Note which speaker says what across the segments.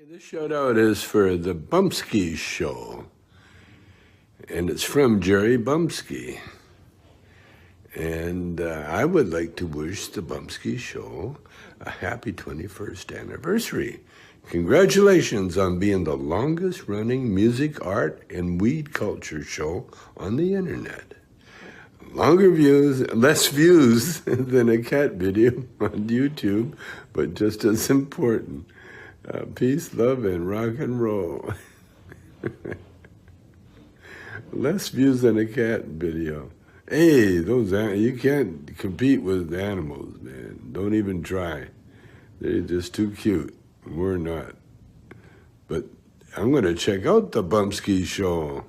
Speaker 1: This shout out is for the Bumpskey show, and it's from Jerry Bumpskey. And I would like to wish the Bumpskey show a happy 21st anniversary. Congratulations on being the longest running music, art, and weed culture show on the internet. Longer views, less views than a cat video on YouTube, but just as important. Peace, love, and rock and roll. Less views than a cat video. Hey, you can't compete with animals, man. Don't even try. They're just too cute. We're not. But I'm going to check out the Bumpskey show.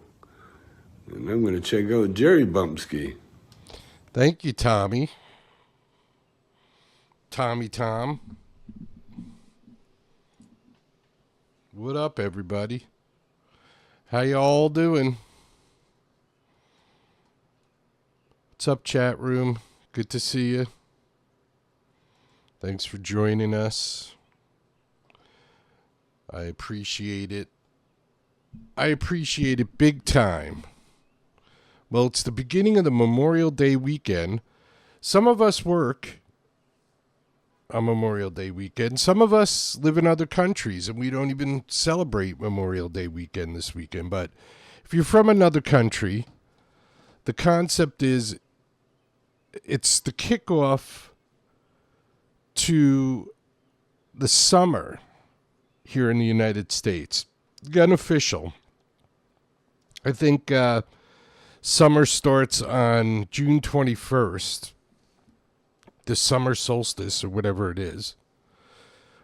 Speaker 1: And I'm going to check out Jerry Bumpskey.
Speaker 2: Thank you, Tommy. Tommy Tom. What up, everybody? How y'all doing? What's up, chat room? Good to see you. Thanks for joining us. I appreciate it. I appreciate it big time. Well, it's the beginning of the Memorial Day weekend. Some of us work on Memorial Day weekend. Some of us live in other countries, and we don't even celebrate Memorial Day weekend this weekend. But if you're from another country, the concept is it's the kickoff to the summer here in the United States. Unofficial. I think summer starts on June 21st. The summer solstice or whatever it is.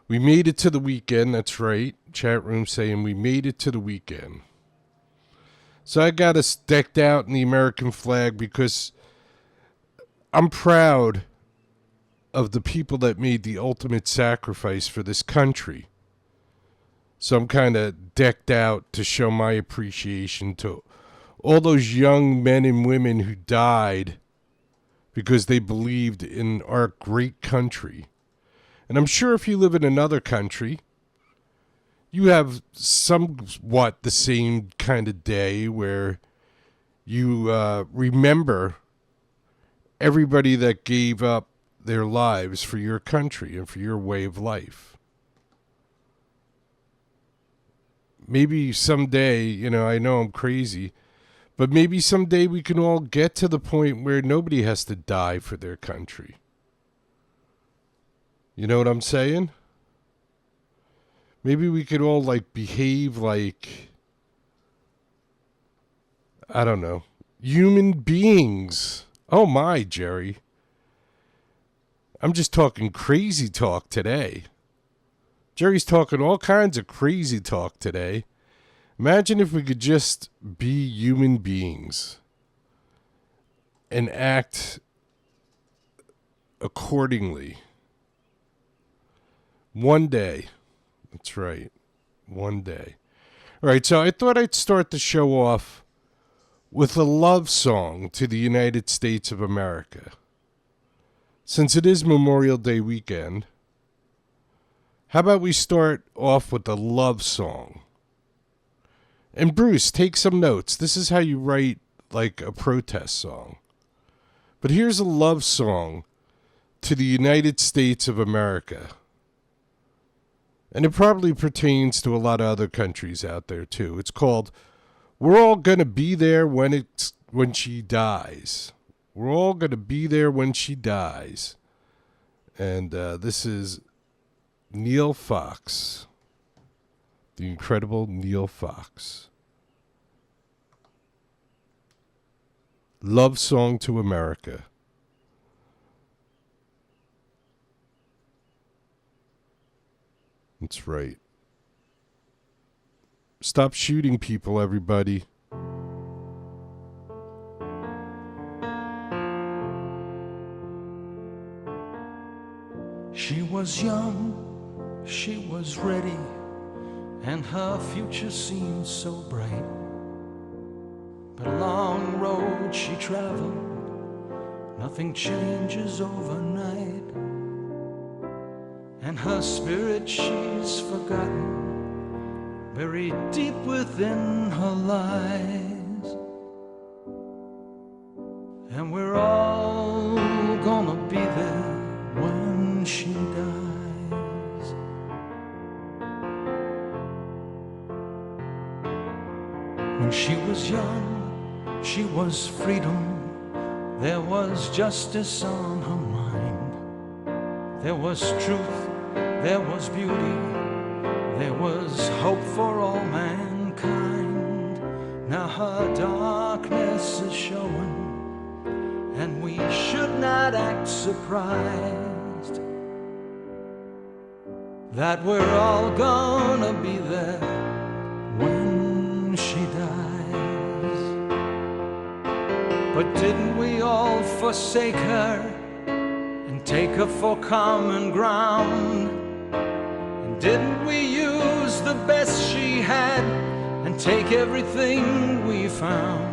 Speaker 2: We made it to the weekend. That's right. Chat room saying we made it to the weekend. So I got us decked out in the American flag because I'm proud of the people that made the ultimate sacrifice for this country. So I'm kind of decked out to show my appreciation to all those young men and women who died because they believed in our great country. And I'm sure if you live in another country, you have somewhat the same kind of day where you remember everybody that gave up their lives for your country and for your way of life. Maybe someday, I know I'm crazy, but maybe someday we can all get to the point where nobody has to die for their country. You know what I'm saying? Maybe we could all behave like, I don't know, human beings. Oh my, Jerry. I'm just talking crazy talk today. Jerry's talking all kinds of crazy talk today. Imagine if we could just be human beings and act accordingly. One day. That's right. One day. All right, so I thought I'd start the show off with a love song to the United States of America. Since it is Memorial Day weekend, how about we start off with a love song? And Bruce, take some notes. This is how you write a protest song. But here's a love song to the United States of America. And it probably pertains to a lot of other countries out there too. It's called We're All Gonna Be There When She Dies. We're all gonna be there when she dies. And this is Neil Fox. The incredible Neil Fox. Love song to America. That's right. Stop shooting people, everybody.
Speaker 3: She was young, she was ready, and her future seemed so bright. But a long road she traveled, nothing changes overnight. And her spirit she's forgotten, buried deep within her lies. And we're all gonna be there when she dies. When she was young, she was freedom. There was justice on her mind. There was truth, there was beauty, there was hope for all mankind. Now her darkness is showing, and we should not act surprised that we're all gonna be there when she dies. But didn't we all forsake her and take her for common ground? And didn't we use the best she had and take everything we found?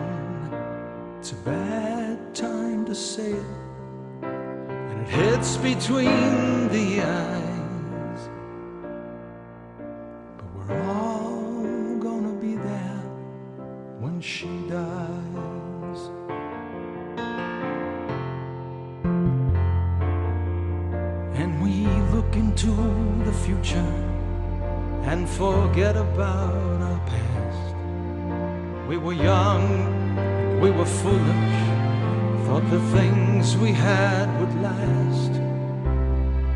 Speaker 3: It's a bad time to say it, and it hits between the eyes. But we're all gonna be there when she dies. And we look into the future and forget about our past. We were young, we were foolish, thought the things we had would last.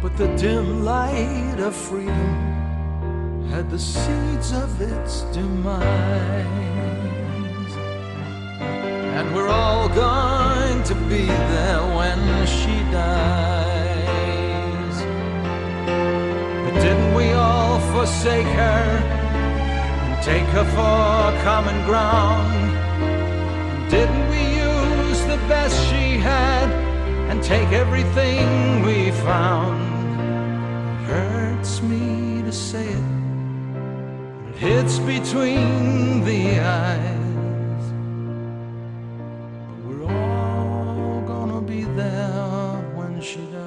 Speaker 3: But the dim light of freedom had the seeds of its demise. And we're all going to be there when she dies. But didn't we all forsake her and take her for common ground? Didn't we use the best she had and take everything we found? It hurts me to say it, but it hits between the eyes. But we're all gonna be there when she dies.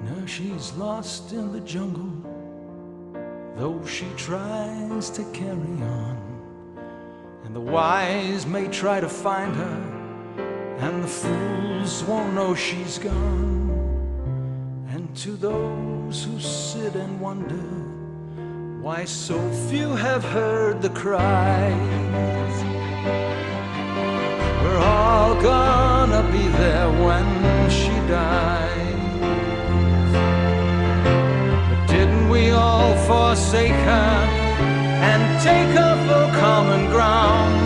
Speaker 3: Now she's lost in the jungle, though she tries to carry on. And the wise may try to find her, and the fools won't know she's gone. And to those who sit and wonder why so few have heard the cries, we're all gonna be there when she dies. We all forsake her and take her for common ground.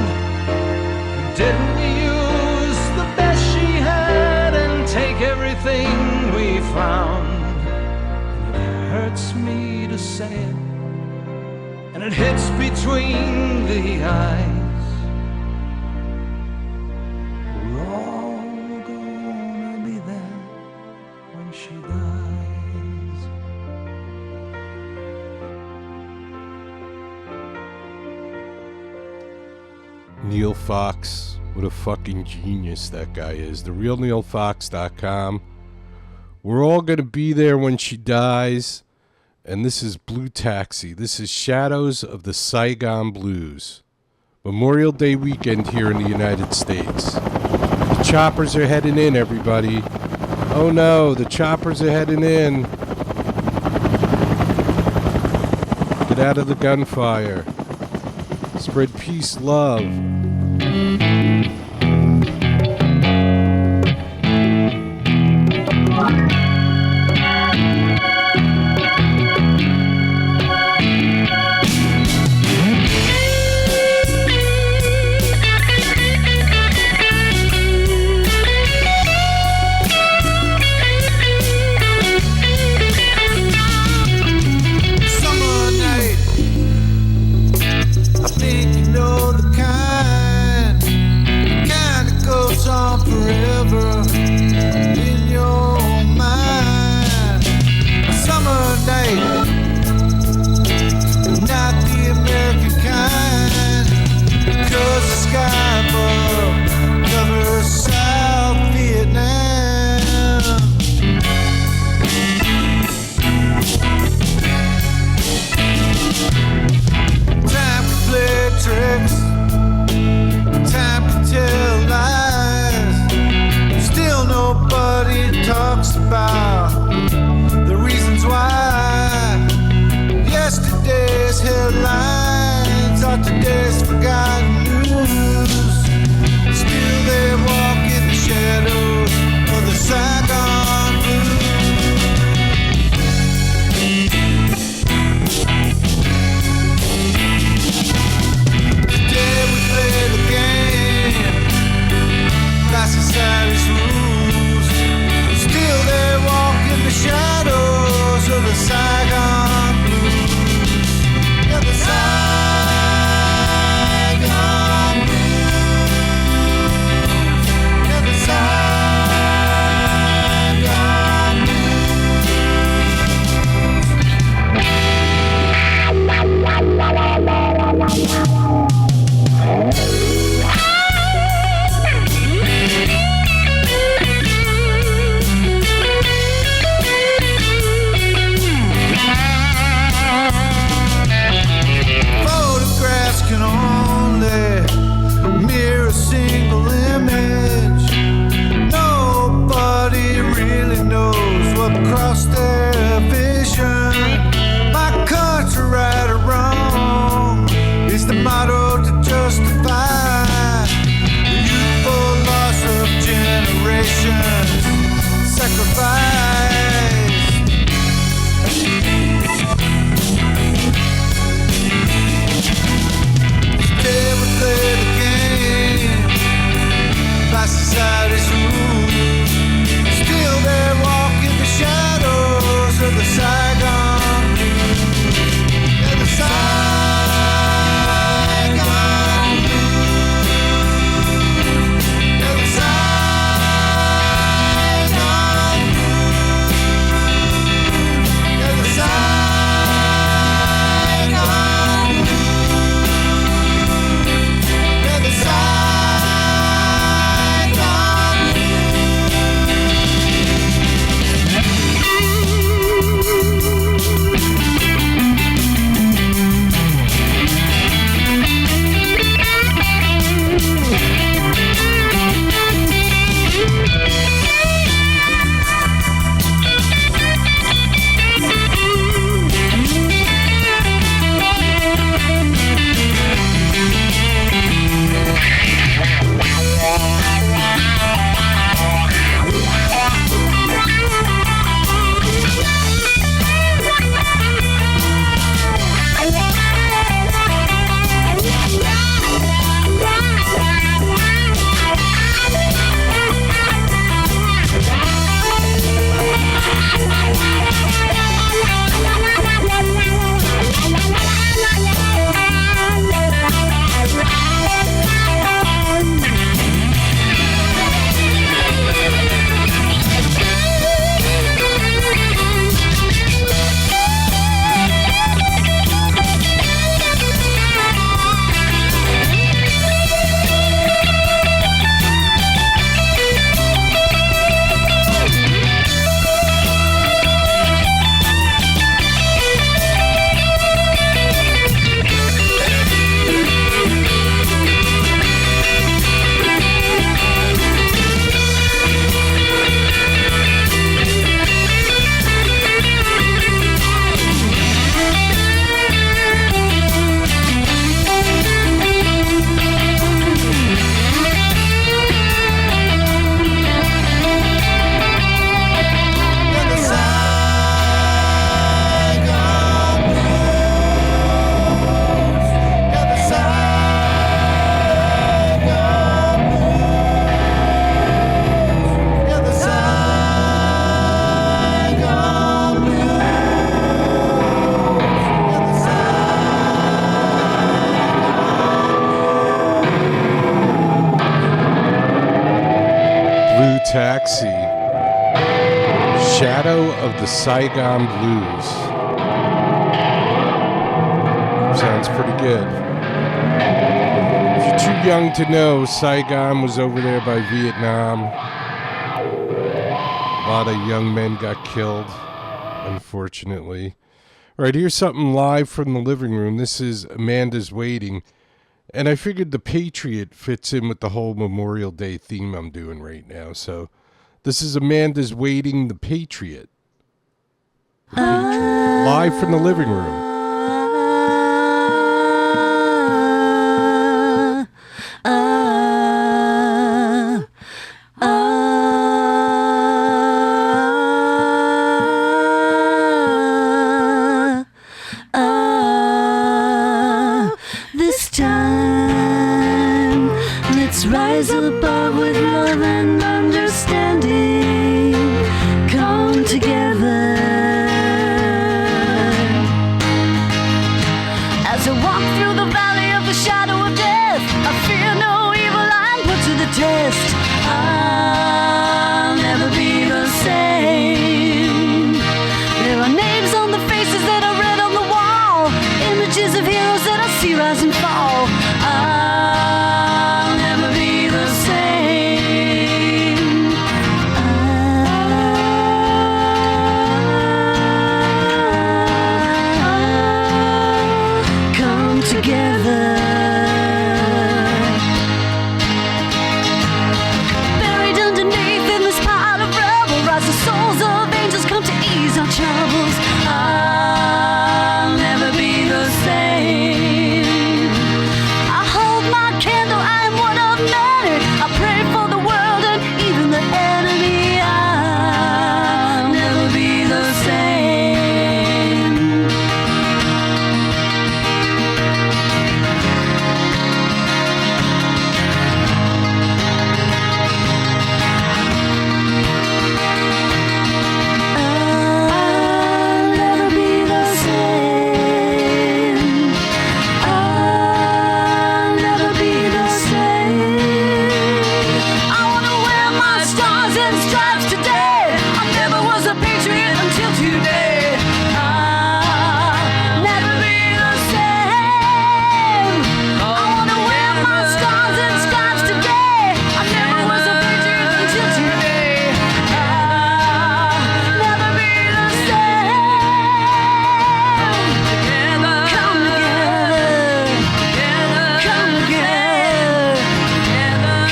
Speaker 3: And didn't we use the best she had and take everything we found? And it hurts me to say it, and it hits between the eyes. We're all gonna be there when she dies.
Speaker 2: Neil Fox, what a fucking genius that guy is. TheRealNeilFox.com. We're all going to be there when she dies. And this is Blue Taxi. This is Shadows of the Saigon Blues. Memorial Day weekend here in the United States. The choppers are heading in, everybody. Oh no, the choppers are heading in. Get out of the gunfire. Spread peace, love.
Speaker 4: Summer night, I think you know the kind. lost their vision. My country, right or wrong, is the motto to justify the youthful loss of generations. Sacrifice. Today we play the game by society's rules. Still they walk in the shadows of the Saigon Blues. Yeah, the Saigon Blues. Yeah, the Saigon Blues. Yeah, the Saigon Blues. Yeah, the
Speaker 2: Taxi, Shadow of the Saigon Blues. Sounds pretty good. If you're too young to know, Saigon was over there by Vietnam. A lot of young men got killed, unfortunately. All right, here's something live from the living room. This is Amanda's Waiting. And I figured the Patriot fits in with the whole Memorial Day theme I'm doing right now. So this is Amanda's Waiting, the Patriot. Live from the living room.
Speaker 5: This time, let's rise above with love and understanding. Come together. As I walk through the valley of the shadow of death, I fear no evil I'm put to the test. I'll never be the same. There are names on the faces that are red on the wall, images of heroes that I see rise and fall. I'll never be the same. Come together. Buried underneath in this pile of rubble rise the souls of angels come to eat ease our troubles. I'll never be the same. I hold my candle, I am one of many. I pray for the world and even the enemy. I'll never be the same. I'll never be the same. I'll never be the same. I wanna wear my stars and stripes today. I never was a patriot until today. I'll never be the same. I wanna wear my stars and stripes today. I never was a patriot until today. I'll never be the same. Come together, come together, come together today. Come together, come together,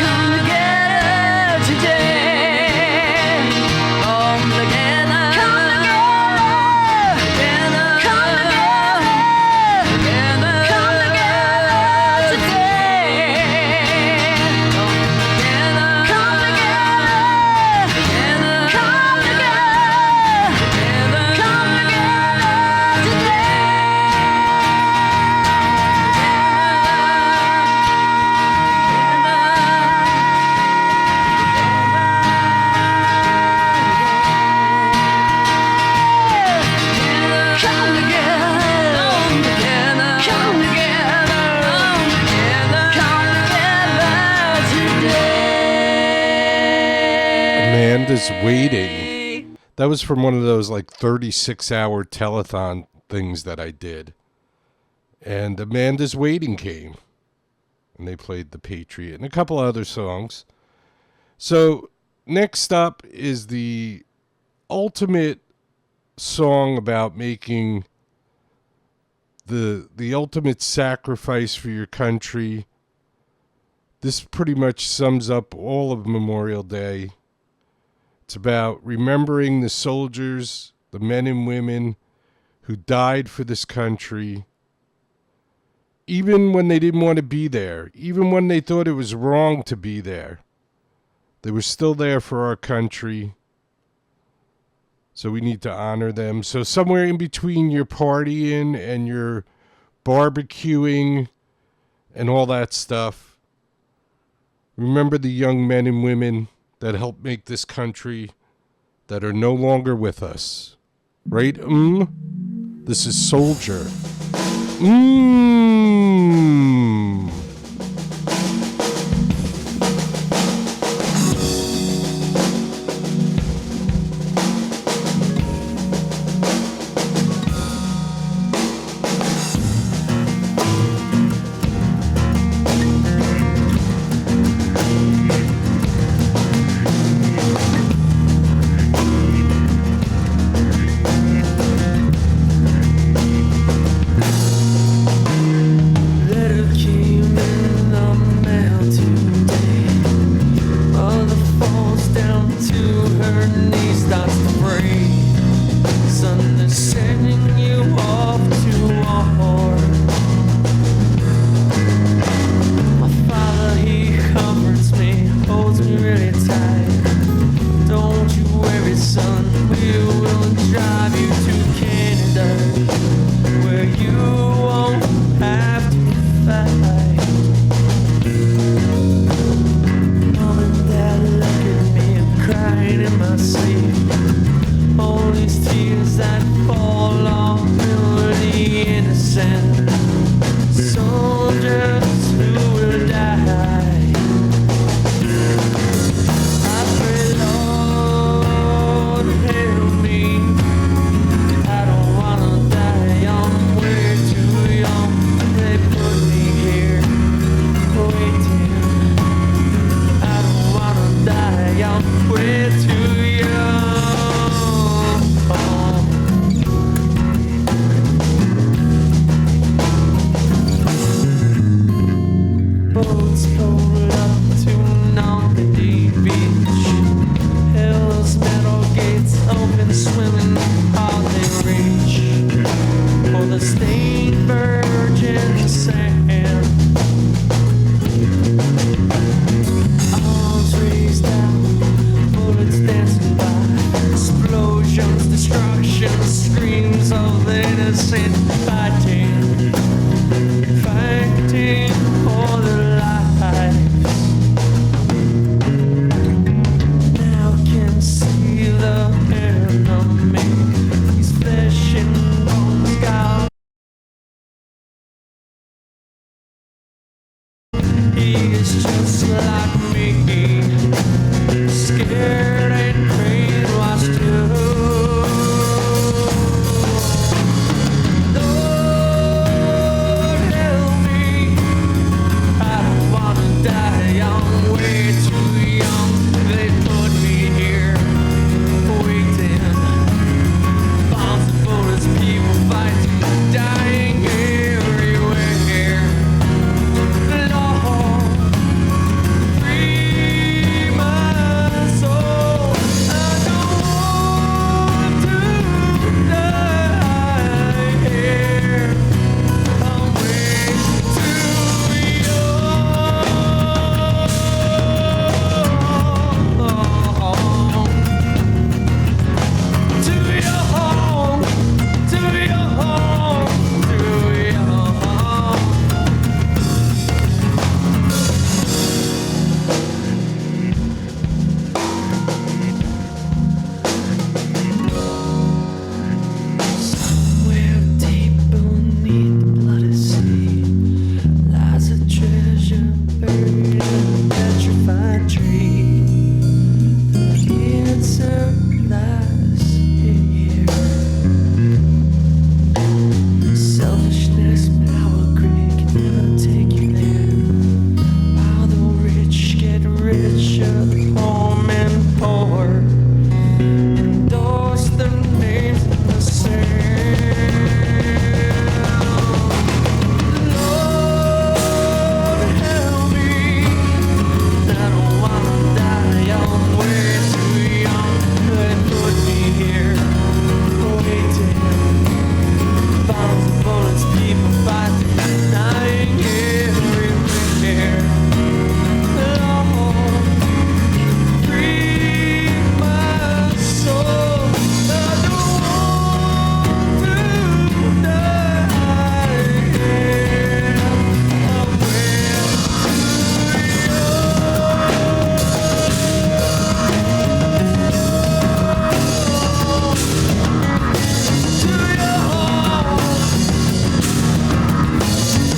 Speaker 5: come together, come together today. Come together, come together, come
Speaker 2: Amanda's Waiting. That was from one of those like 36-hour telethon things that I did. And Amanda's Waiting came. And they played The Patriot and a couple other songs. So next up is the ultimate song about making the ultimate sacrifice for your country. This pretty much sums up all of Memorial Day. It's about remembering the soldiers, the men and women who died for this country, even when they didn't want to be there, even when they thought it was wrong to be there. They were still there for our country. So we need to honor them. So somewhere in between your partying and your barbecuing and all that stuff, remember the young men and women that helped make this country that are no longer with us. Right? This is Soldier.
Speaker 4: Letter came
Speaker 3: explosions, destruction, screams of the innocent fighting, fighting for their lives. Now can see the enemy, he's flesh and bones gone. He is just like me, scared and brainwashed too. Lord help me, I don't wanna die, I'm way too young. They put me here, waiting. Bombs and bullets, people fighting, dying everywhere. Lord, free my soul. I don't want to die here. I'm way too young. Too young, too young, too young. Somewhere deep beneath the bloody sea lies a treasure buried in a petrified tree. The answer lies here. Selfishness, power, greed can never take you there. While the rich get richer, the poor men poor. Endorse their names in the sand. Lord help me, I don't wanna die, I'm way too young. They put me here, waiting. Bombs and bullets, people fighting, dying everywhere. Lord, free my soul. I don't want to die here. I'm way too young,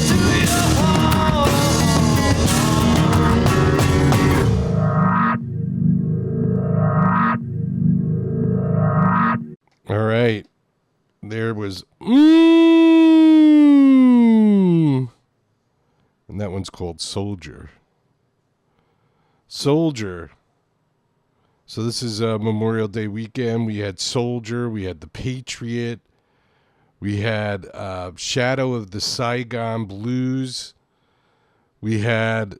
Speaker 3: too young.
Speaker 2: All right. There was and that one's called Soldier. Soldier. So this is Memorial Day weekend. We had Soldier, we had The Patriot, we had Shadow of the Saigon Blues. We had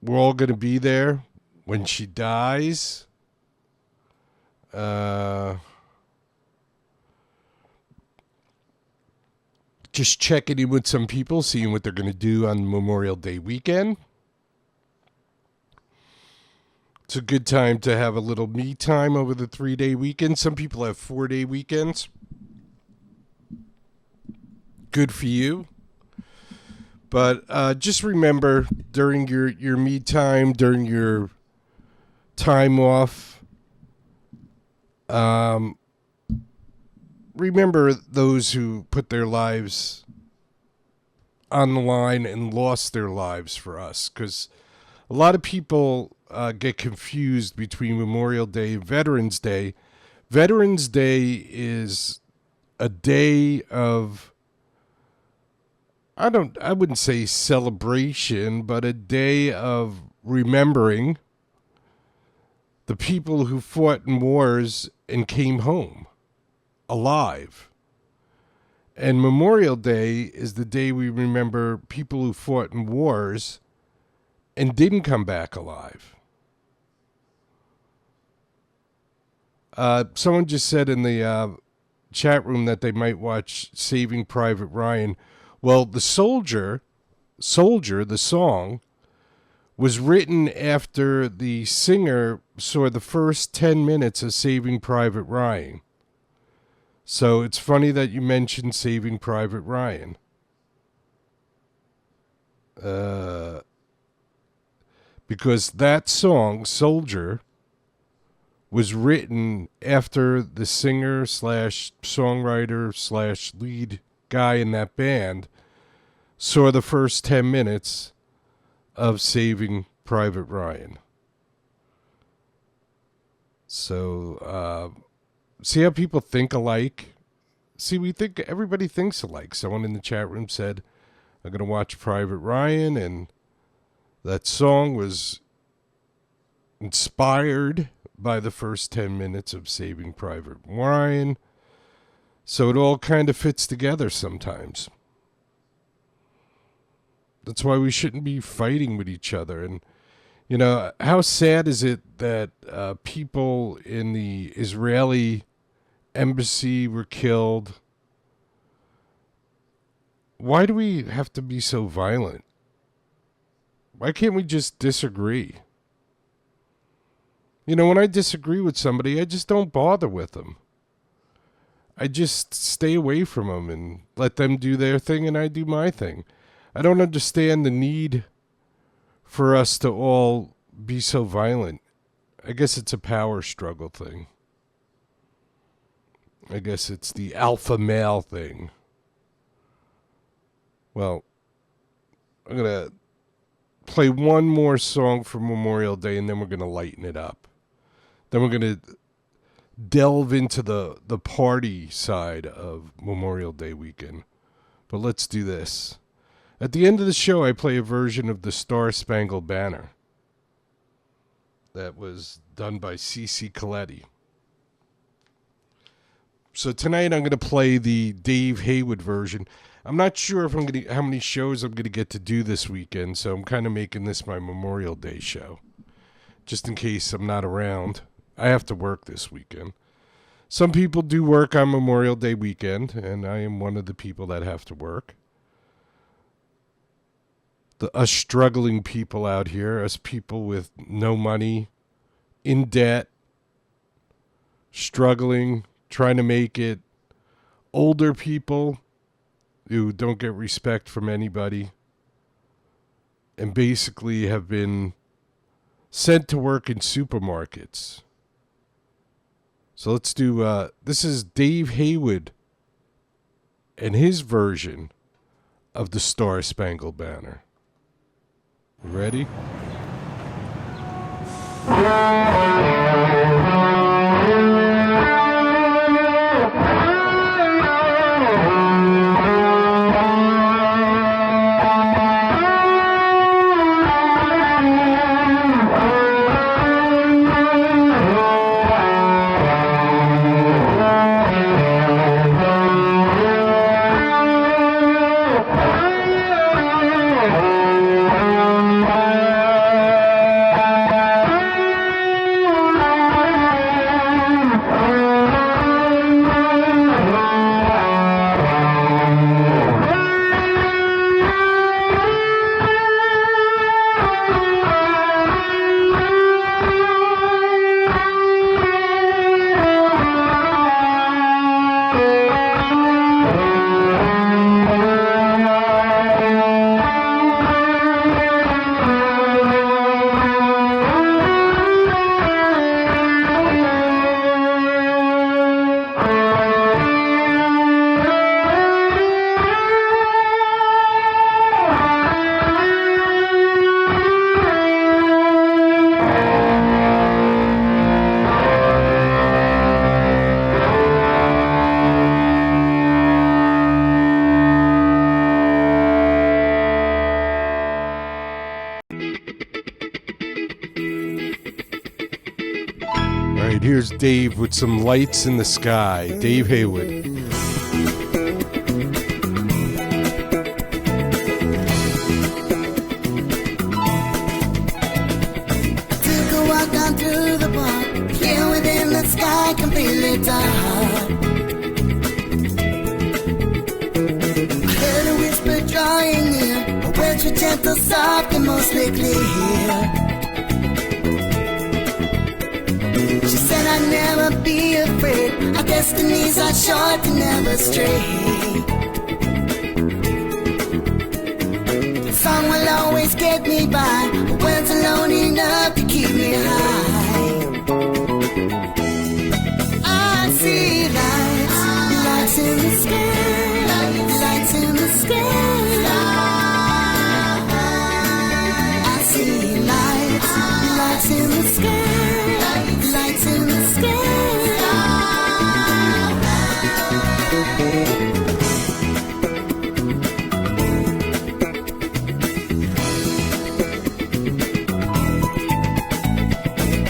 Speaker 2: We're All Gonna Be There When She Dies. Just checking in with some people, seeing what they're going to do on Memorial Day weekend. It's a good time to have a little me time over the 3-day weekend. Some people have 4-day weekends. Good for you. But just remember, during your me time, during your time off, remember those who put their lives on the line and lost their lives for us. Because a lot of people get confused between Memorial Day and Veterans Day. Veterans Day is a day of, I wouldn't say celebration, but a day of remembering the people who fought in wars and came home alive. And Memorial Day is the day we remember people who fought in wars and didn't come back alive. Someone just said in the chat room that they might watch Saving Private Ryan. Well, the Soldier, the song, was written after the singer saw the first 10 minutes of Saving Private Ryan. So it's funny that you mentioned Saving Private Ryan. Because that song, Soldier, was written after the singer slash songwriter slash lead guy in that band saw the first 10 minutes of Saving Private Ryan. So, see how people think alike? See, everybody thinks alike. Someone in the chat room said, I'm going to watch Private Ryan, and that song was inspired by the first 10 minutes of Saving Private Ryan. So it all kind of fits together sometimes. That's why we shouldn't be fighting with each other. And, you know, how sad is it that people in the Israeli embassy were killed? Why do we have to be so violent? Why can't we just disagree? You know, when I disagree with somebody, I just don't bother with them. I just stay away from them and let them do their thing and I do my thing. I don't understand the need for us to all be so violent. I guess it's a power struggle thing. I guess it's the alpha male thing. Well, I'm going to play one more song for Memorial Day and then we're going to lighten it up. Then we're going to delve into the party side of Memorial Day weekend. But let's do this. At the end of the show, I play a version of the Star Spangled Banner that was done by C.C. Coletti. So tonight I'm going to play the Dave Haywood version. I'm not sure if how many shows I'm going to get to do this weekend, so I'm kind of making this my Memorial Day show. Just in case I'm not around. I have to work this weekend. Some people do work on Memorial Day weekend, and I am one of the people that have to work. Us struggling people out here, us people with no money, in debt, struggling, trying to make it, older people who don't get respect from anybody, and basically have been sent to work in supermarkets. So let's do, this is Dave Haywood and his version of the Star Spangled Banner. You ready? Here's Dave with some lights in the sky. Dave Haywood.
Speaker 6: Took a walk down through the park, here within the sky, completely dark. I heard a whisper drawing near, where'd you a gentle, soft, and mostly clear. She said I'd never be afraid. Our destinies are short and never stray. The song will always get me by, but words alone enough to keep me high. I see lights, lights in the sky, lights in the sky. I see lights, lights in the sky, lights in the sky.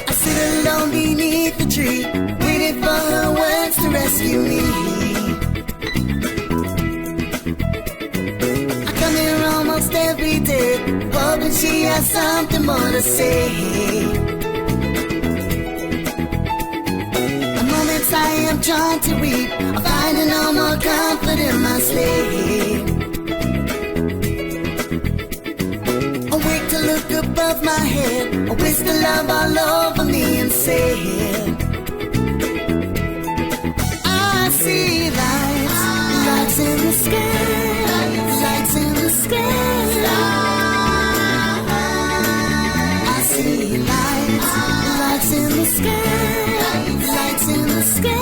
Speaker 6: I sit alone beneath the tree, waiting for her words to rescue me. I come here almost every day, hoping she has something more to say. The moments I am drawn to weep, I find no more comfort in my sleep. Awake to look above my head, I wish the love all over me and say, I see lights, lights in the sky, lights in the sky. I see lights, lights in the sky, lights in the sky.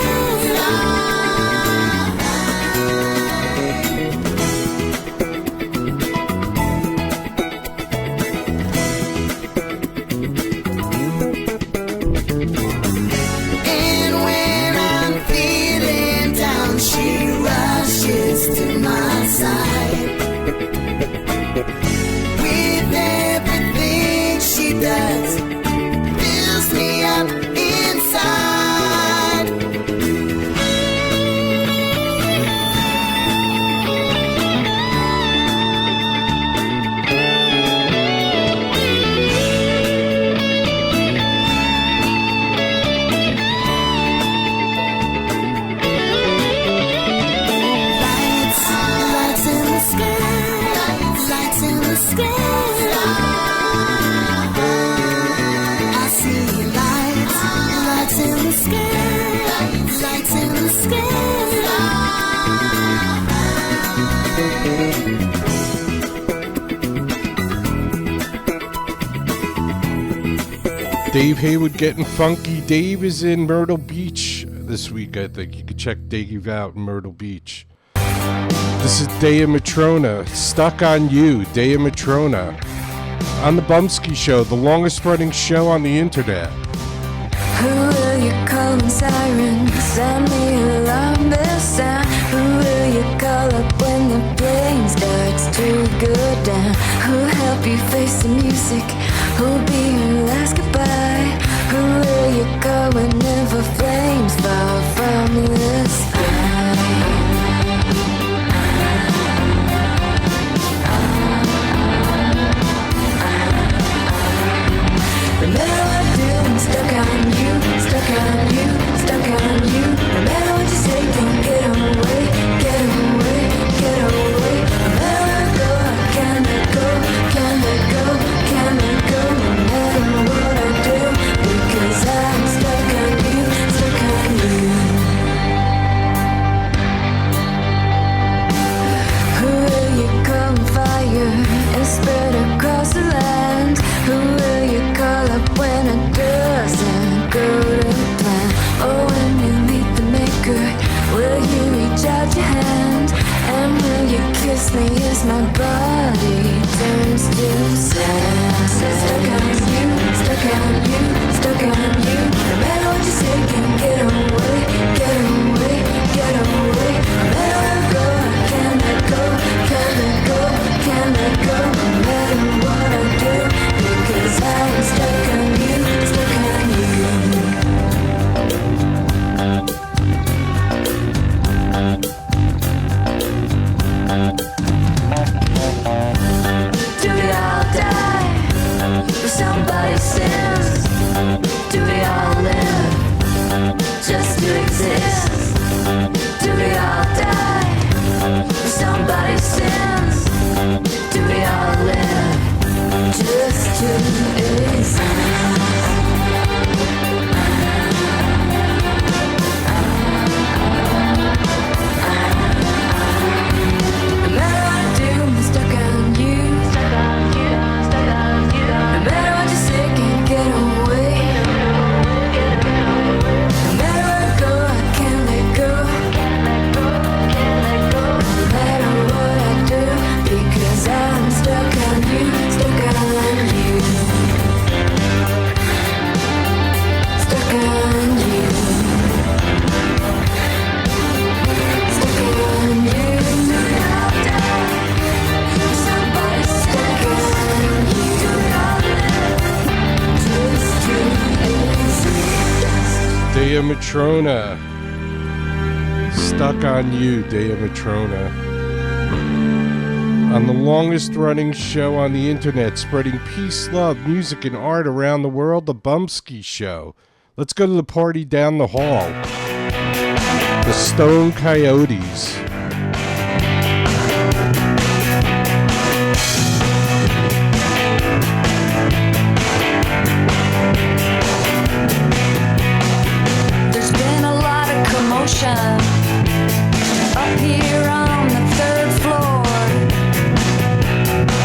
Speaker 6: And when I'm feeling down, she rushes to my side. With everything she does, fills me up inside. Lights, lights in the sky, lights in the sky. I see lights, lights in the sky, lights in the sky.
Speaker 2: Dave Haywood getting funky. Dave is in Myrtle Beach this week, I think. You could check Dave out in Myrtle Beach. This is Dea Matrona, Stuck on You, Dea Matrona. On the Bumpskey Show, the longest running show on the internet.
Speaker 7: Who will you call when sirens sound the alarm bell sound? Who will you call up when the plane starts to go down? Who'll help you face the music? Who'll be your last goodbye? Who will you call whenever flames fall from the sky? Remember what I'm doing, stuck on you, stuck on you, stuck on you. No matter what you say, don't get away, get away, get away. No matter where I go, I can't let go, can't let go, can't let go. No matter what I do, because I'm stuck on
Speaker 2: Dea Matrona. Stuck on You, Dea Matrona. On the longest running show on the internet, spreading peace, love, music, and art around the world, the Bumpskey Show. Let's go to the party down the hall. The Stone Coyotes.
Speaker 7: There's been a lot of commotion up here on the third floor.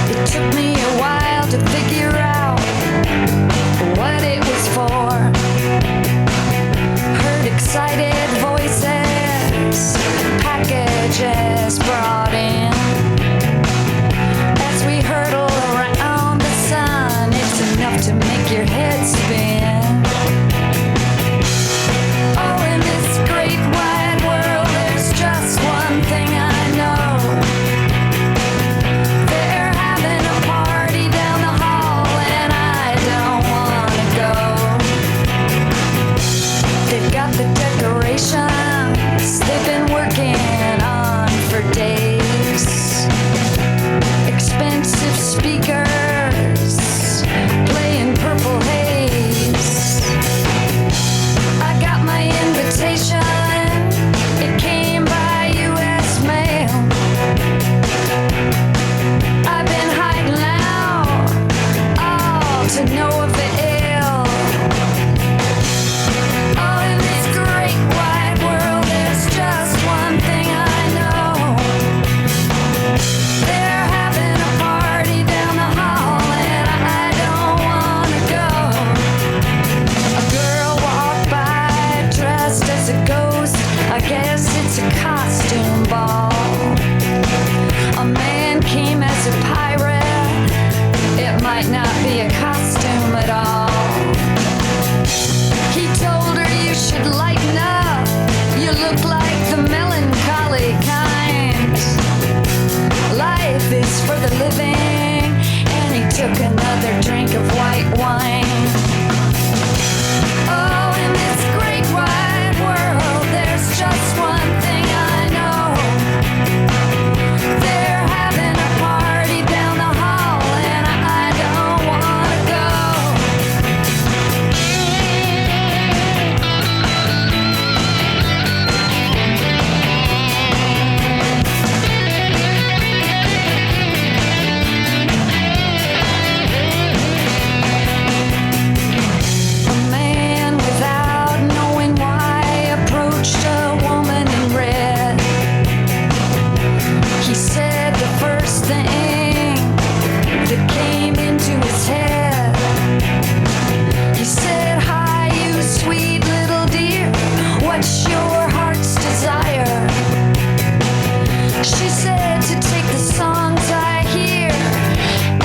Speaker 7: It took me a while to figure out what it was for. Heard excited voices, packages brought in. As we hurtle around the sun, it's enough to make your head spin. Oh, in this great wide world, there's just one thing I know. They're having a party down the hall, and I don't wanna go. They've got the decorations they've been working on for days. Expensive speakers playing Purple Haze. I got my invitation. It came by U.S. mail. I've been hiding out, all to no avail. Oh, in this great wide world, there's just one thing I know. They're having a party down the hall, and I don't wanna go. A girl walked by dressed as a ghost. I guess it's a costume ball. A man came as a pirate. It might not be a costume at all. He told her you should lighten up. You look like the melancholy kind. Life is for the living. And he took another drink of white wine. Oh, in this great wide world, there's just one thing I know. They're having a party down the hall, and I don't wanna go. A man without knowing why approached a woman in red. He said the first thing that came into his head. He said, "Hi, you sweet little dear, what's your heart's desire?" She said to take the songs I hear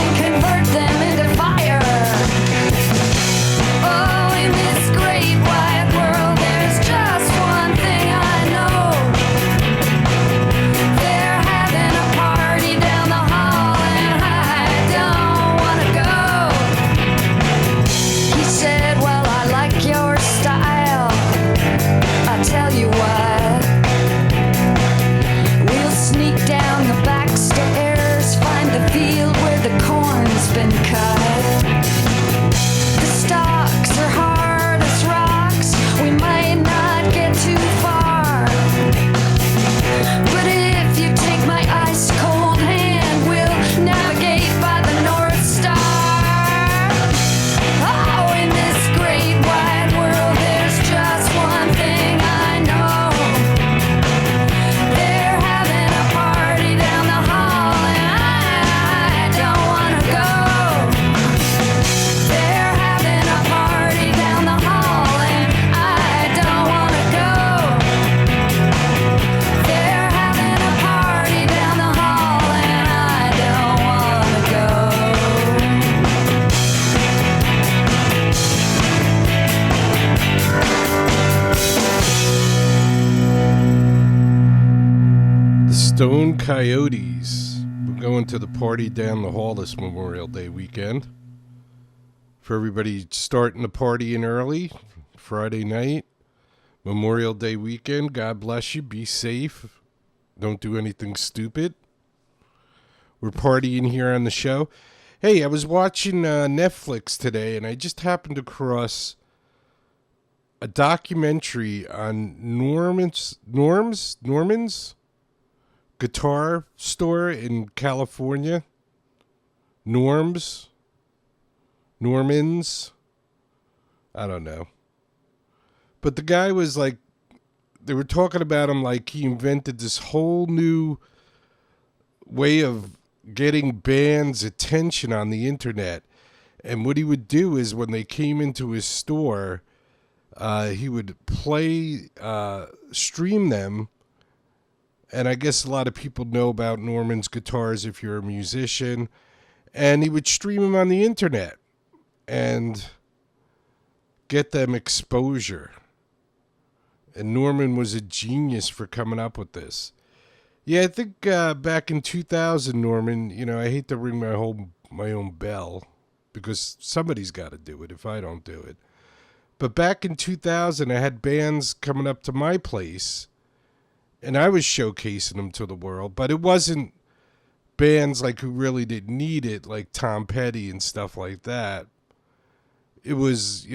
Speaker 7: and convert them into fire. Oh, in this great wide world, there's just one thing I know. They're having a party down the hall, and I don't wanna go. He said, "Well, I like your style. I tell you what, we'll sneak down the back stairs, find the field where the corn's been cut. The stalks are hard as rocks. We might not get too far. But if you take my ice cold hand, we'll navigate by the North Star. Oh, in this great wide world, there's just one thing I know. They're having a party down the hall, and I don't wanna go. They're having a party down the hall, and I don't wanna go. They're having a party down the hall, and I don't wanna go.
Speaker 2: The Stone Coyotes. We're going to the party down the hall this Memorial Day weekend. For everybody starting the party in early, Friday night. Memorial Day weekend. God bless you. Be safe. Don't do anything stupid. We're partying here on the show. Hey, I was watching Netflix today, and I just happened across a documentary on Norman's guitar store in California. Normans, I don't know. But the guy was like, they were talking about him like he invented this whole new way of getting bands' attention on the internet. And what he would do is when they came into his store, he would stream them. And I guess a lot of people know about Norman's guitars if you're a musician. And he would stream them on the internet and get them exposure. And Norman was a genius for coming up with this. Yeah, I think back in 2000, Norman, I hate to ring my own bell because somebody's got to do it if I don't do it. But back in 2000, I had bands coming up to my place, and I was showcasing them to the world. But it wasn't bands like who really didn't need it, like Tom Petty and stuff like that. It was,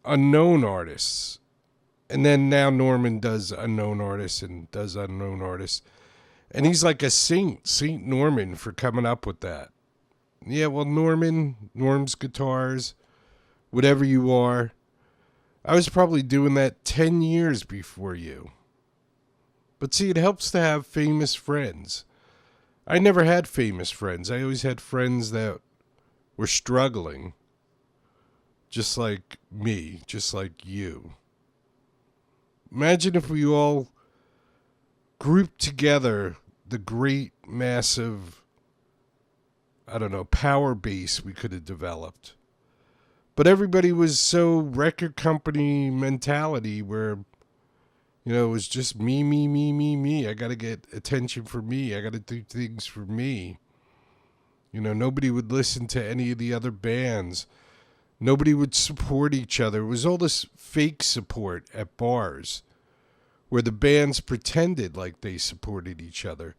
Speaker 2: unknown artists. And then now Norman does unknown artists. And he's like a saint, Saint Norman, for coming up with that. Yeah, well, Norm's guitars, whatever you are. I was probably doing that 10 years before you. But see, it helps to have famous friends. I never had famous friends. I always had friends that were struggling. Just like me, just like you. Imagine if we all grouped together the great, massive, power base we could have developed. But everybody was so record company mentality where, it was just me. I got to get attention for me. I got to do things for me. Nobody would listen to any of the other bands. Nobody would support each other. It was all this fake support at bars where the bands pretended like they supported each other.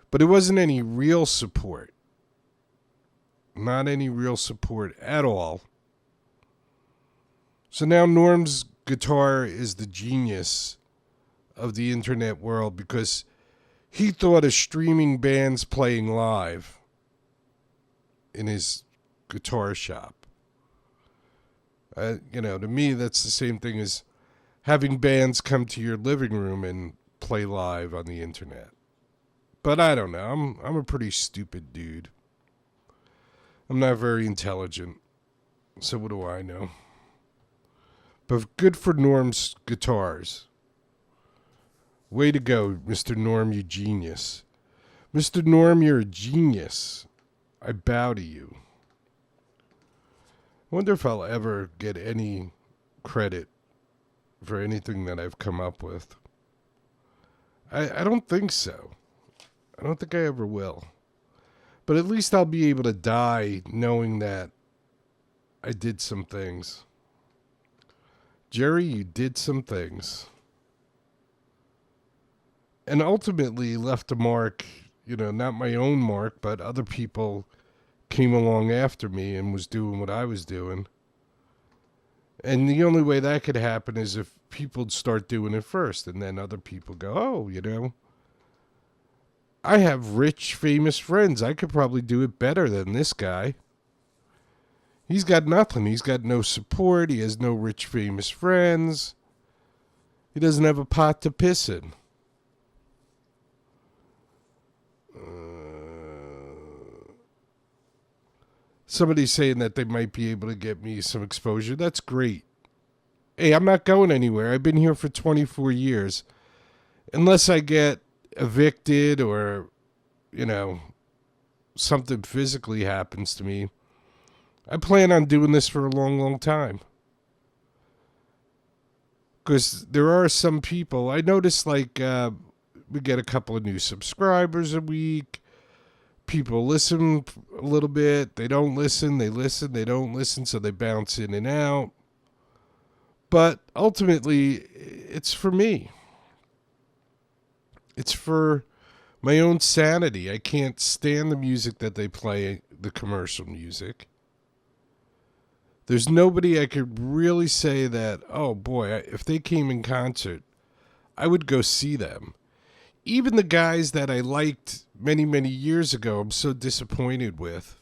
Speaker 2: But it wasn't any real support. Not any real support at all. So now Norm's guitar is the genius of the internet world because he thought of streaming bands playing live in his guitar shop. To me, that's the same thing as having bands come to your living room and play live on the internet. But I don't know. I'm a pretty stupid dude. I'm not very intelligent. So what do I know? But good for Norm's guitars. Way to go, Mr. Norm, you genius. Mr. Norm, you're a genius. I bow to you. I wonder if I'll ever get any credit for anything that I've come up with. I don't think so. I don't think I ever will. But at least I'll be able to die knowing that I did some things. Jerry, you did some things. And ultimately left a mark, not my own mark, but other people came along after me and was doing what I was doing. And the only way that could happen is if people start doing it first, and then other people go, oh, I have rich, famous friends. I could probably do it better than this guy. He's got nothing. He's got no support. He has no rich, famous friends. He doesn't have a pot to piss in. Somebody's saying that they might be able to get me some exposure. That's great. Hey, I'm not going anywhere. I've been here for 24 years. Unless I get evicted or, something physically happens to me, I plan on doing this for a long, long time. Because there are some people, I notice we get a couple of new subscribers a week. People listen a little bit. They don't listen. They listen. They don't listen. So they bounce in and out. But ultimately, it's for me. It's for my own sanity. I can't stand the music that they play, the commercial music. There's nobody I could really say that, oh boy, if they came in concert, I would go see them. Even the guys that I liked many, many years ago, I'm so disappointed with.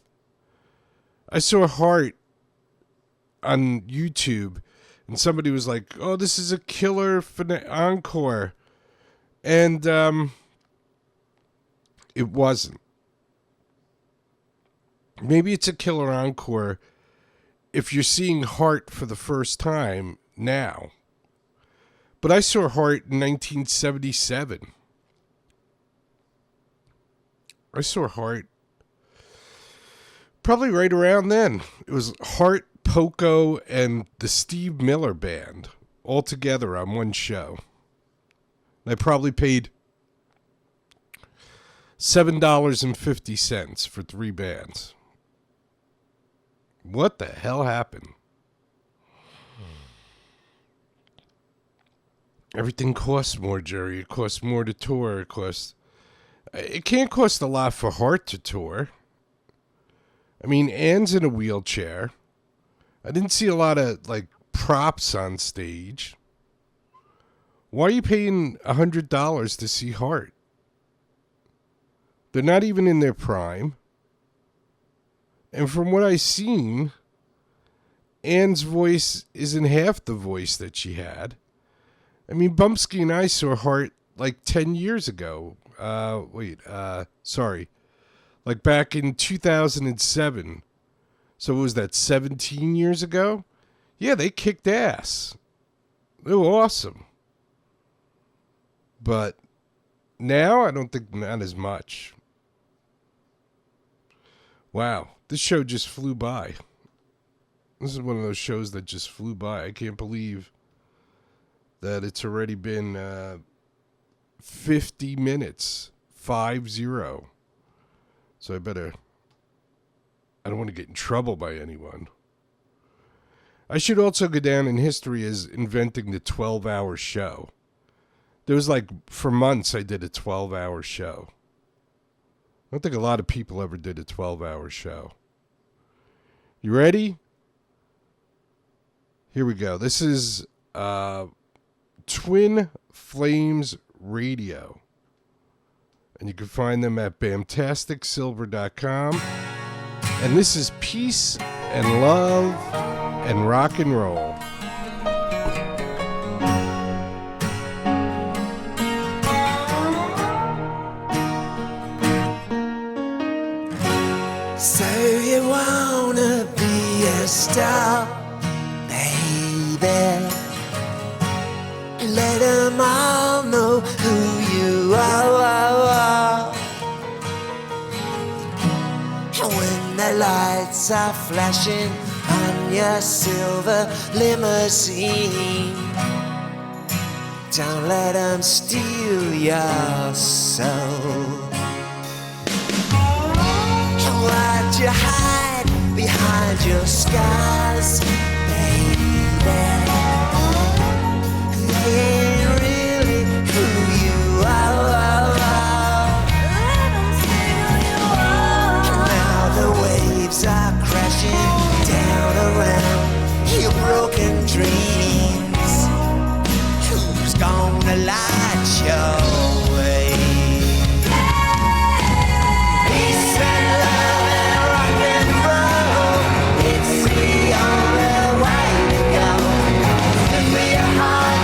Speaker 2: I saw Heart on YouTube, and somebody was like, oh, this is a killer encore. And it wasn't. Maybe it's a killer encore if you're seeing Heart for the first time now. But I saw Heart in 1977. I saw Heart probably right around then. It was Heart, Poco, and the Steve Miller Band all together on one show. And I probably paid $7.50 for 3 bands. What the hell happened? Everything costs more, Jerry. It costs more to tour. It can't cost a lot for Heart to tour. I mean, Ann's in a wheelchair. I didn't see a lot of, props on stage. Why are you paying $100 to see Heart? They're not even in their prime. And from what I've seen, Ann's voice isn't half the voice that she had. I mean, Bumpskey and I saw Heart 10 years ago. Back in 2007. So what was that, 17 years ago? Yeah, they kicked ass. They were awesome. But now, I don't think not as much. Wow, this show just flew by. This is one of those shows that just flew by. I can't believe that it's already been 50 minutes. 50. So I don't want to get in trouble by anyone. I should also go down in history as inventing the 12-hour show. There was for months I did a 12-hour show. I don't think a lot of people ever did a 12-hour show. You ready? Here we go. This is Twin Flames Radio. And you can find them at bamtasticsilver.com. And this is Peace and Love and Rock and Roll.
Speaker 4: So you wanna be a star, baby? Let them all know who you are. And when the lights are flashing on your silver limousine, don't let them steal your soul. Why'd you hide behind your scars, baby? They ain't really who you are. Now the waves are crashing down around your broken dreams. Who's gonna light your way? Peace and love and rock and roll, it's the only way to go. Good for your heart,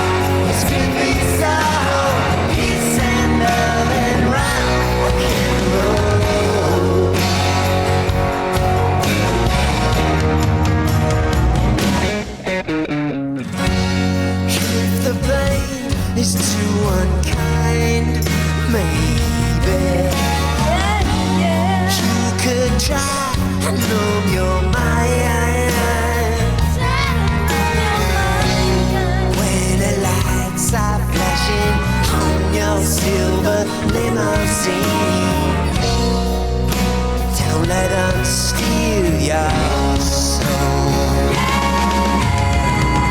Speaker 4: it's good for your soul. Peace and love and rock and roll. If the pain is too unkind, maybe you could try and numb your mind. When the lights are flashing on your silver limousine, don't let them steal your soul.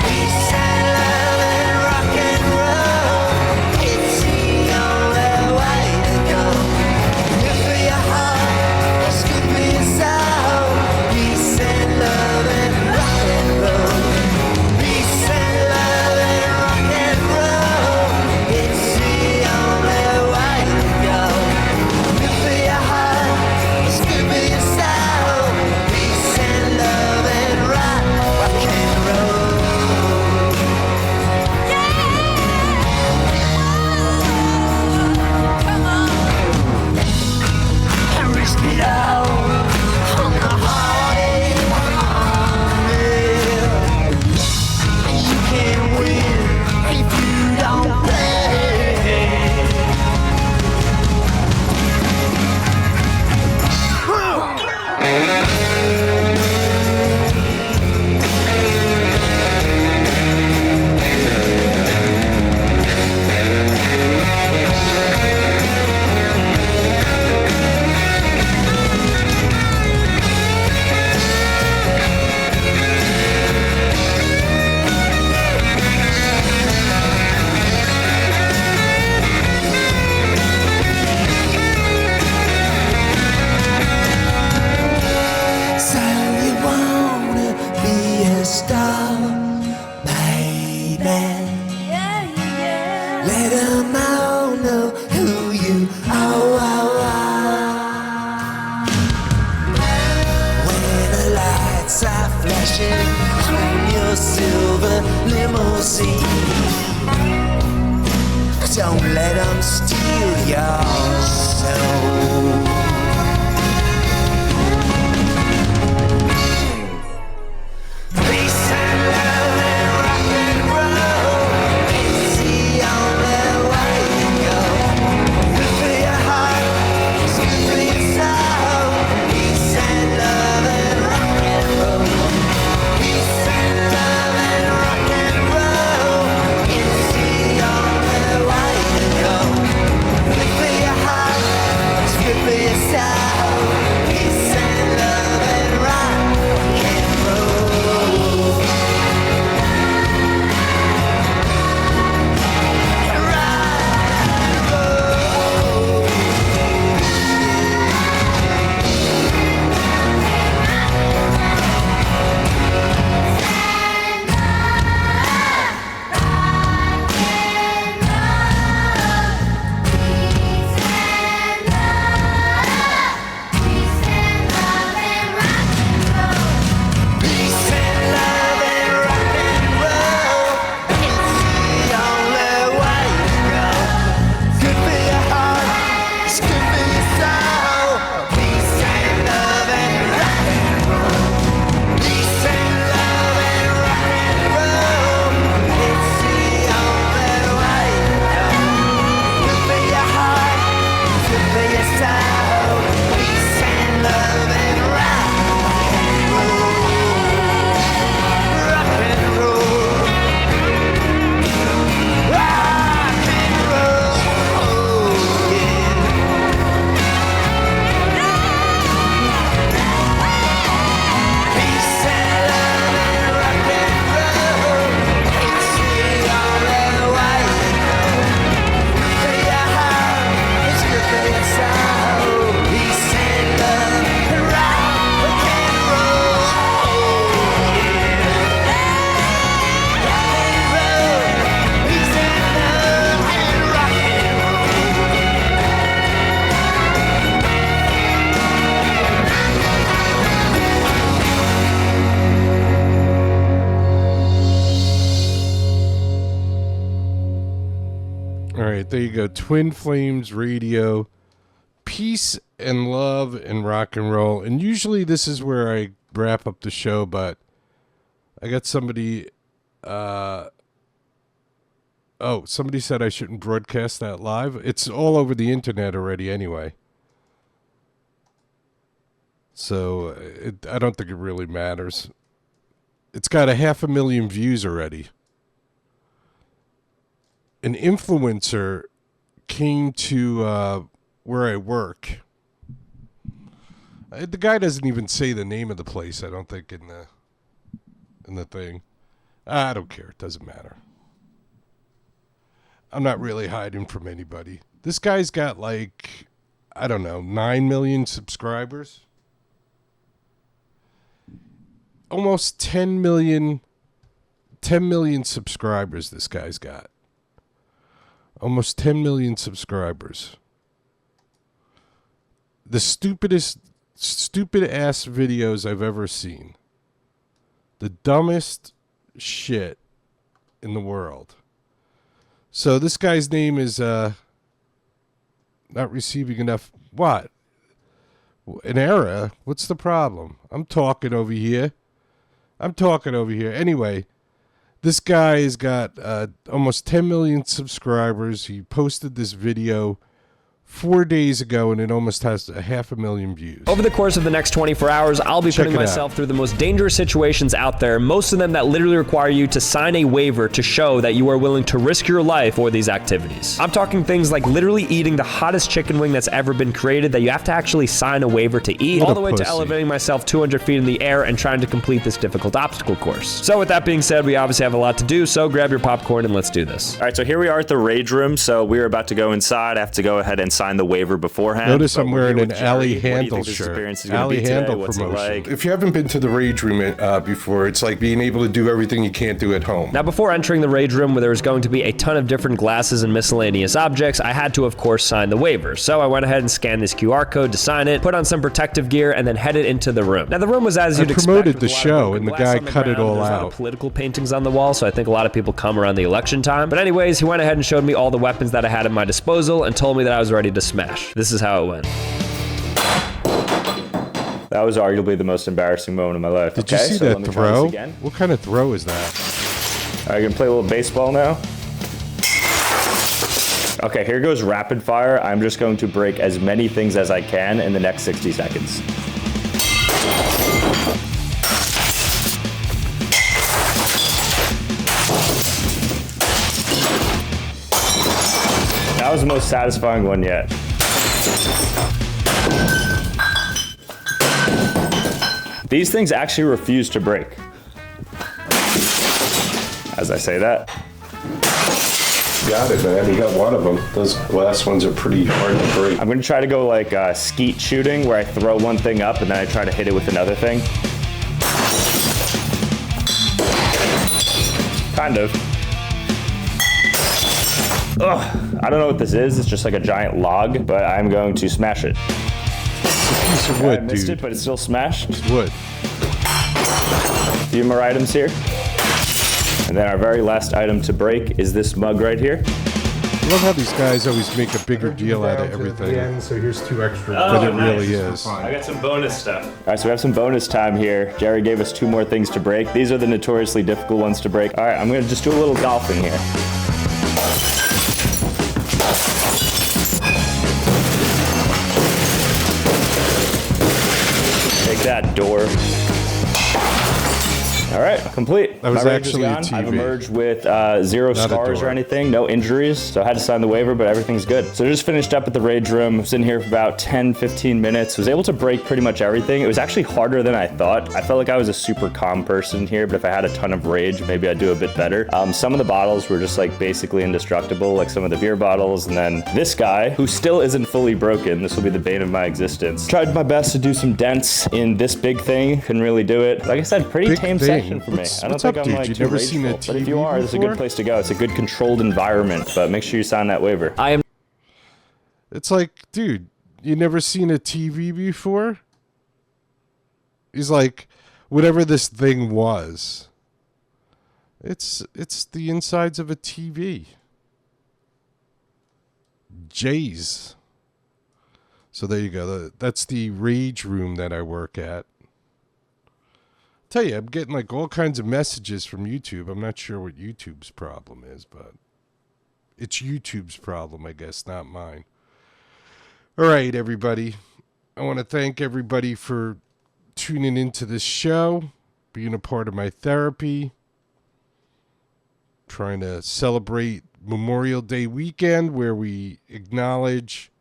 Speaker 4: Peace and Oh, oh, oh. When the lights are flashing from your silver limousine, don't let them steal your soul. Peace and love and rock and roll, it's the only way to go. Good for your heart, it's good for your soul. Peace and love and rock and roll. Peace and love and rock and roll, it's the only way to go. Good for your heart, it's good for your soul. Peace and love and rock and roll. Peace and love and rock and roll, it's the only way to go. Good for your heart, it's good for your soul. Peace and love and rock and roll. Peace and love and rock and roll, it's the only way to go. Good for your heart, it's good for your soul. Peace and love and rock and roll. Rock and roll. Rock and roll. Yeah. Peace and love and rock and roll, it's the only way to go. Good for your heart, it's good for your soul. Peace and love and rock and roll. Yeah. Rock and roll. Peace and love and rock and
Speaker 2: All right, there you go. Twin Flames Radio, peace and love and rock and roll. And usually this is where I wrap up the show, but I got somebody. Somebody said I shouldn't broadcast that live. It's all over the internet already, anyway. So I don't think it really matters. It's got 500,000 views already. An influencer came to where I work. The guy doesn't even say the name of the place, I don't think, in the thing. I don't care. It doesn't matter. I'm not really hiding from anybody. This guy's got 9 million subscribers. Almost 10 million subscribers this guy's got. Almost 10 million subscribers. The stupid ass videos I've ever seen. The dumbest shit in the world. So this guy's name is not receiving enough. What? An error? What's the problem? I'm talking over here. Anyway, this guy has got almost 10 million subscribers. He posted this video 4 days ago, and it almost has 500,000 views.
Speaker 8: Over the course of the next 24 hours, I'll be putting myself through the most dangerous situations out there, most of them that literally require you to sign a waiver to show that you are willing to risk your life for these activities. I'm talking things like literally eating the hottest chicken wing that's ever been created that you have to actually sign a waiver to eat, all the way to elevating myself 200 feet in the air and trying to complete this difficult obstacle course. So with that being said, we obviously have a lot to do, so grab your popcorn and let's do this.
Speaker 9: All right, so here we are at the Rage Room, so we're about to go inside. I have to go ahead and sign the waiver beforehand.
Speaker 2: Notice
Speaker 9: but
Speaker 2: I'm
Speaker 9: we're
Speaker 2: wearing
Speaker 9: here
Speaker 2: an
Speaker 9: with Jerry.
Speaker 2: Alley
Speaker 9: What do you
Speaker 2: Handle
Speaker 9: think this
Speaker 2: shirt.
Speaker 9: experience is gonna
Speaker 2: Alley
Speaker 9: be today?
Speaker 2: Handle
Speaker 9: What's it
Speaker 2: promotion.
Speaker 9: like?
Speaker 10: If you haven't been to the Rage Room before, it's like being able to do everything you can't do at home.
Speaker 8: Now, before entering the Rage Room, where there was going to be a ton of different glasses and miscellaneous objects, I had to, of course, sign the waiver. So I went ahead and scanned this QR code to sign it, put on some protective gear, and then headed into the room. Now, the room was as you'd expect.
Speaker 2: promoted
Speaker 8: with
Speaker 2: the
Speaker 8: a lot of
Speaker 2: show,
Speaker 8: broken
Speaker 2: and the
Speaker 8: glass
Speaker 2: guy
Speaker 8: on
Speaker 2: cut it
Speaker 8: ground.
Speaker 2: all
Speaker 8: There's a lot
Speaker 2: out.
Speaker 8: of political paintings on the wall, so I think a lot of people come around the election time. But anyways, he went ahead and showed me all the weapons that I had at my disposal and told me that I was ready to smash. This is how it went.
Speaker 9: That was arguably the most embarrassing moment of my life.
Speaker 2: Did you see
Speaker 9: so let
Speaker 2: that
Speaker 9: me try this
Speaker 2: throw?
Speaker 9: again.
Speaker 2: What kind of throw is that?
Speaker 9: All right, gonna play a little baseball now. Okay, here goes rapid fire. I'm just going to break as many things as I can in the next 60 seconds. That was the most satisfying one yet. These things actually refuse to break. As I say that.
Speaker 10: Got it, man. You got one of them. Those last ones are pretty hard to break.
Speaker 9: I'm gonna try to go like skeet shooting, where I throw one thing up and then I try to hit it with another thing. Kind of. Ugh, I don't know what this is. It's just like a giant log, but I'm going to smash it.
Speaker 2: Piece of
Speaker 9: I
Speaker 2: wood,
Speaker 9: missed
Speaker 2: dude.
Speaker 9: it, but it's still smashed.
Speaker 2: It's wood.
Speaker 9: A few more items here. And then our very last item to break is this mug right here.
Speaker 2: I love how these guys always make a bigger deal out of everything.
Speaker 10: So here's 2 extra.
Speaker 2: But it really is.
Speaker 9: I got some bonus stuff. All right, so we have some bonus time here. Jerry gave us 2 more things to break. These are the notoriously difficult ones to break. All right, I'm gonna just do a little golfing here. Take that, door. All right, complete.
Speaker 2: That was
Speaker 9: My rage is
Speaker 2: actually a
Speaker 9: gone.
Speaker 2: TV.
Speaker 9: I've emerged with 0
Speaker 2: Not a
Speaker 9: scars
Speaker 2: door.
Speaker 9: or anything, no injuries, so I had to sign the waiver, but everything's good. So I just finished up at the Rage Room. I was in here for about 10, 15 minutes. Was able to break pretty much everything. It was actually harder than I thought. I felt like I was a super calm person here, but if I had a ton of rage, maybe I'd do a bit better. Some of the bottles were just like basically indestructible, like some of the beer bottles, and then this guy, who still isn't fully broken, this will be the bane of my existence. Tried my best to do some dents in this big thing, couldn't really do it. Like I said, pretty
Speaker 2: Big
Speaker 9: tame
Speaker 2: thing?
Speaker 9: session for me.
Speaker 2: What's-
Speaker 9: I don't
Speaker 2: what's
Speaker 9: think
Speaker 2: up,
Speaker 9: I'm
Speaker 2: dude?
Speaker 9: like
Speaker 2: You've
Speaker 9: too
Speaker 2: never seen a
Speaker 9: rageful, but if you
Speaker 2: TV
Speaker 9: are, this is a
Speaker 2: before?
Speaker 9: good place to go. It's a good controlled environment, but make sure you sign that waiver.
Speaker 8: I am
Speaker 2: It's like, dude, you never seen a TV before? He's like, whatever this thing was, it's the insides of a TV. Jays. So there you go. That's the Rage Room that I work at. Tell you, I'm getting like all kinds of messages from YouTube. I'm not sure what YouTube's problem is, but it's YouTube's problem, I guess, not mine. All right, everybody. I want to thank everybody for tuning into this show, being a part of my therapy, trying to celebrate Memorial Day weekend where we acknowledge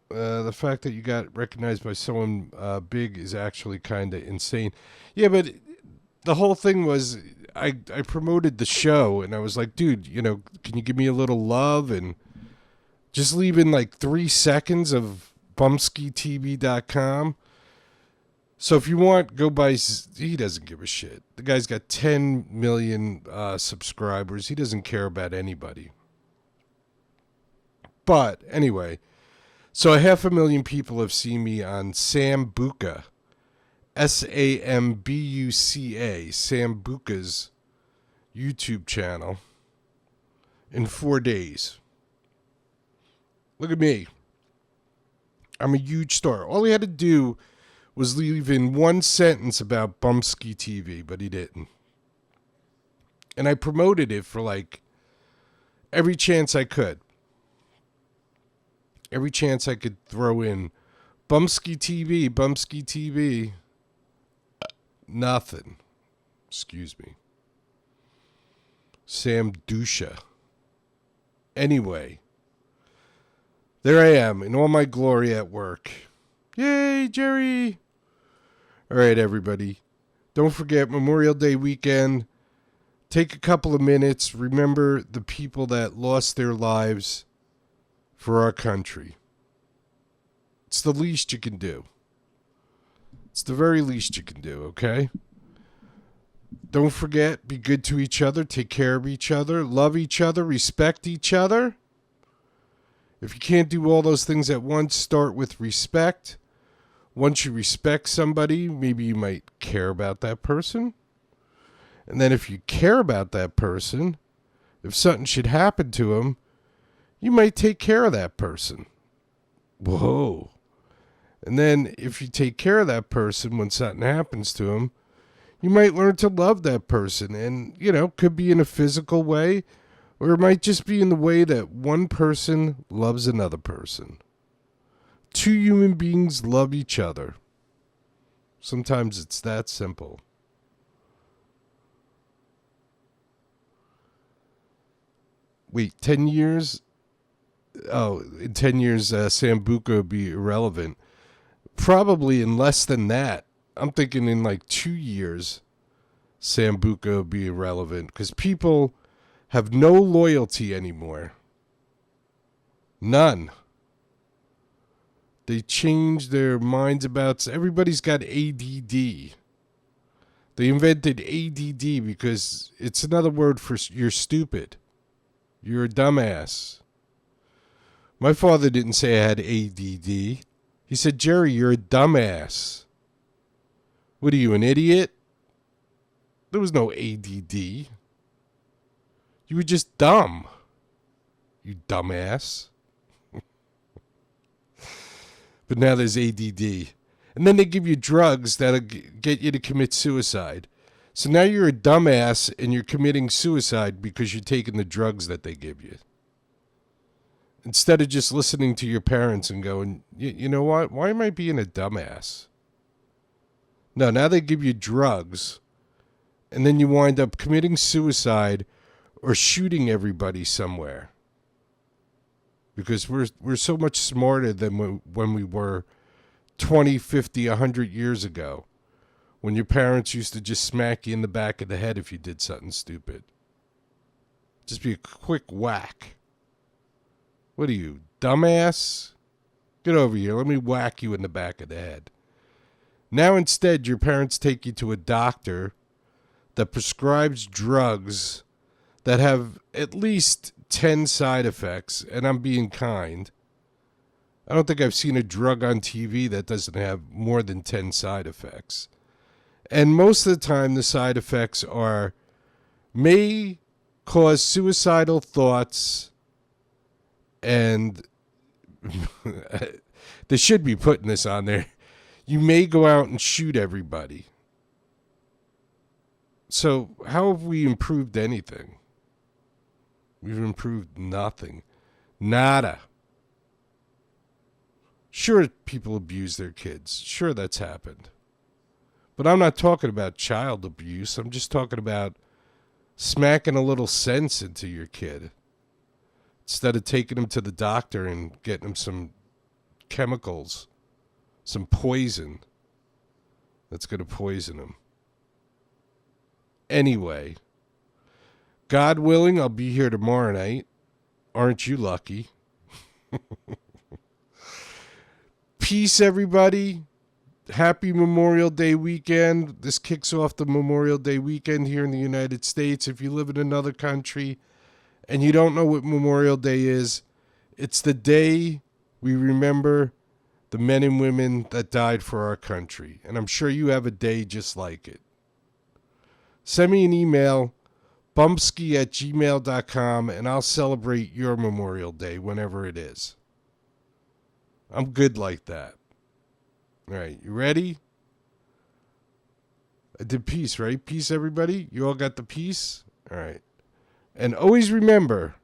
Speaker 2: the fact that you got recognized by someone big is actually kind of insane. Yeah, but the whole thing was I promoted the show and I was like, dude, can you give me a little love and just leave in like 3 seconds of bumpskeytv.com. So if you want, go by. He doesn't give a shit. The guy's got 10 million subscribers. He doesn't care about anybody. But anyway, so 500,000 people have seen me on Sambuca, Sambuca, Sambuca's YouTube channel in 4 days. Look at me. I'm a huge star. All he had to do was leave in 1 sentence about Bumpskey TV, but he didn't. And I promoted it for like every chance I could. Every chance I could throw in Bumpskey TV, Bumpskey TV. Nothing. Excuse me. Sam Dusha. Anyway, there I am in all my glory at work. Yay, Jerry. All right, everybody. Don't forget Memorial Day weekend. take a couple of minutes. Remember the people that lost their lives for our country. It's the least you can do. It's the very least you can do, okay? Don't forget, be good to each other, take care of each other, love each other, respect each other. If you can't do all those things at once, start with respect. Once you respect somebody, maybe you might care about that person. And then if you care about that person, if something should happen to him, you might take care of that person. Whoa. And then if you take care of that person when something happens to him, you might learn to love that person. And, could be in a physical way, or it might just be in the way that one person loves another person. Two human beings love each other. Sometimes it's that simple. Wait, 10 years? Oh, in 10 years, Sambuca will be irrelevant. Probably in less than that. I'm thinking in like 2 years, Sambuca will be irrelevant. Because people have no loyalty anymore. None. They change their minds about... Everybody's got ADD. They invented ADD because it's another word for you're stupid. You're a dumbass. My father didn't say I had ADD. He said, Jerry, you're a dumbass. What are you, an idiot? There was no ADD. You were just dumb. You dumbass. But now there's ADD. And then they give you drugs that'll get you to commit suicide. So now you're a dumbass and you're committing suicide because you're taking the drugs that they give you. Instead of just listening to your parents and going, you know what? Why am I being a dumbass? No, now they give you drugs and then you wind up committing suicide or shooting everybody somewhere. Because we're so much smarter than when we were 20, 50, 100 years ago. When your parents used to just smack you in the back of the head if you did something stupid. Just be a quick whack. What are you, dumbass? Get over here. Let me whack you in the back of the head. Now instead, your parents take you to a doctor that prescribes drugs that have at least 10 side effects, and I'm being kind. I don't think I've seen a drug on TV that doesn't have more than 10 side effects. And most of the time, the side effects may cause suicidal thoughts, and they should be putting this on there. You may go out and shoot everybody. So how have we improved anything? We've improved nothing. Nada. Sure, people abuse their kids. Sure, that's happened. But I'm not talking about child abuse. I'm just talking about smacking a little sense into your kid. Instead of taking him to the doctor and getting him some chemicals, some poison that's going to poison him. Anyway, God willing, I'll be here tomorrow night. Aren't you lucky? Peace, everybody. Happy Memorial Day weekend. This kicks off the Memorial Day weekend here in the United States. If you live in another country and you don't know what Memorial Day is, it's the day we remember the men and women that died for our country. And I'm sure you have a day just like it. Send me an email, bumpskey@gmail.com, and I'll celebrate your Memorial Day whenever it is. I'm good like that. All right, you ready? I did peace, right? Peace, everybody? You all got the peace? All right. And always remember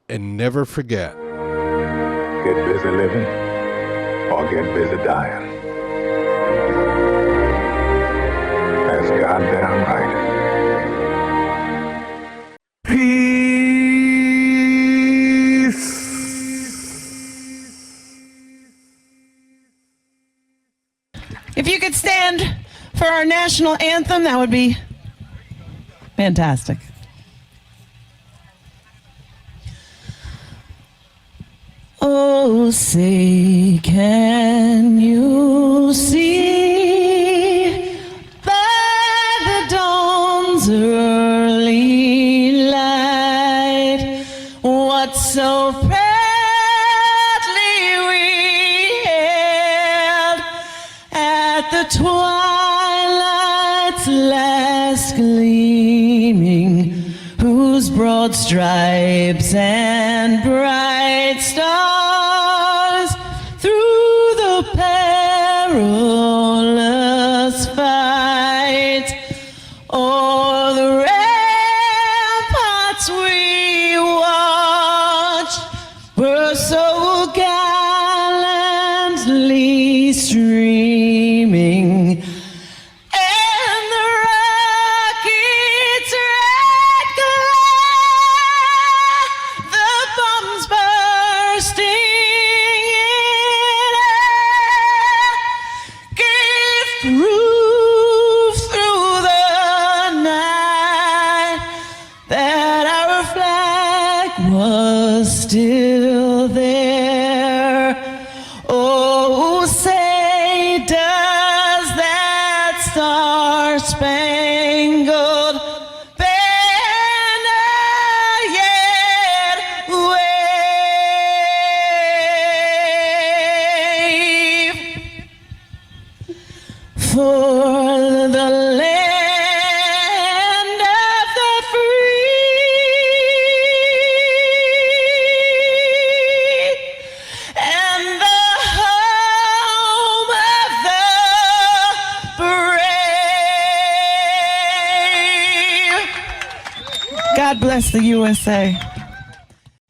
Speaker 2: and never forget.
Speaker 11: Get busy living or get busy dying. That's goddamn right. Peace.
Speaker 12: If you could stand for our national anthem, that would be Fantastic. Oh, say, can you see by the dawn's early light what so proudly we hailed at the twilight's last gleaming, whose broad stripes and bright stars through the perilous fight o'er the ramparts we watched were so gallantly streaming. And the rocket's red glare, the bombs bursting in air, gave proof through the night that our flag was still there. Oh, say, does that star-spangled banner yet wave for the land of the free and the home of the brave? God bless the USA.